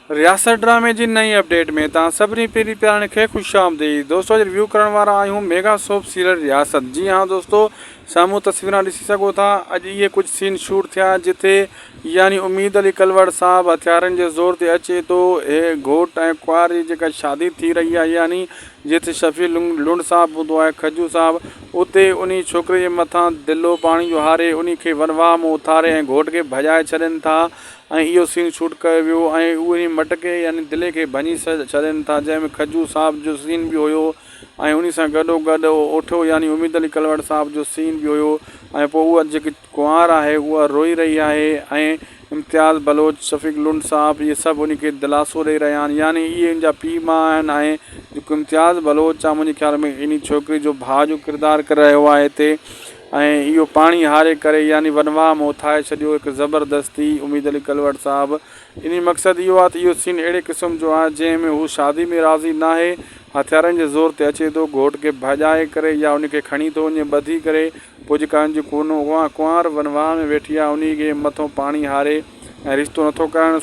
रियासत ड्रामे जी नई अपडेट में तव्हां सभिनी पहिरीं प्यारनि खे ख़ुशि आमदीद। दोस्तों अॼु रिव्यू करण वारा आहियूं मेगा सोप सीरियल रियासत। जी हाँ दोस्तों, साम्हूं तस्वीरां ॾिसी सघो था। अॼु इहे कुझु सीन शूट थिया जिथे यानी उम्मीद अली कलवड़ साहब हथियारनि जे ज़ोर ते अचे थो। हे घोट ऐं कुंवार जी जेका शादी थी रही आहे, यानी जिथे शफ़ी लुंड साहब हूंदो आहे, खजू साहब, उते उन छोकिरे जे मथां दिलो पाणी जो हारे उन खे वनवाह में उथारे ऐं घोट खे भॼाए छॾनि था। ऐं इहो सीन शूट कयो वियो ऐं उहे मटके यानी दिले खे भञी छॾनि था, जंहिंमें खजू साहब जो सीन बि हुयो ऐं उन सां गॾोगॾु ओठो यानी उम्मीद अली कलवड़ साहब जो सीन बि हुयो। ऐं पोइ उहा जेकी कुंवार आहे उहा रोई रही आहे ऐं इम्तियाज़ बलोच, शफ़ीक लुंड साहब, इहे सभु उन खे दिलासो ॾेई रहिया आहिनि, यानी इहे इन जा पीउ माउ आहिनि। ऐं जेको इम्तियाज़ बलोच आहे, मुंहिंजे ख़्याल में इन छोकिरी जो भाउ जो किरदारु करे रहियो आहे हिते। ऐं इहो पाणी हारे करे यानी वनवाह में उथाए छॾियो हिकु ज़बरदस्ती उम्मीद अली कलवड़ साहब। इन मक़सदु इहो आहे त इहो सीन अहिड़े क़िस्म जो आहे जंहिंमें हू शादी में राज़ी न आहे, हथियारनि जे ज़ोर ते अचे थो, घोट खे भॼाए करे या उनखे खणी थो वञे ॿधी करे। पोइ जेका कुंवार वनवाह में वेठी आहे उन खे मथां पाणी हारे ऐं रिश्तो नथो करणु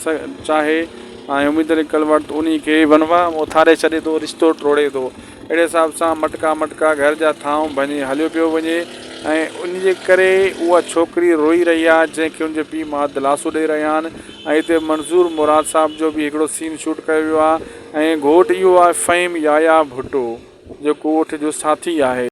चाहे, ऐं उम्मीद अली कलवड़ उन खे वनवाह में उथारे छॾे थो, रिश्तो टोड़े थो। अहिड़े हिसाब सां मटका घर जा थांव भञे हलियो पियो वञे ऐं उन जे करे उहा छोकिरी रोई रही आहे, जंहिंखे उनजे पीउ माउ दिलासो ॾेई रहिया आहिनि। ऐं हिते मंज़ूर मुराद साहब जो बि हिकिड़ो सीन शूट कयो वियो आहे। ऐं घोट इहो आहे फ़हीम याया भुट्टो, जेको ॻोठ जो साथी आहे।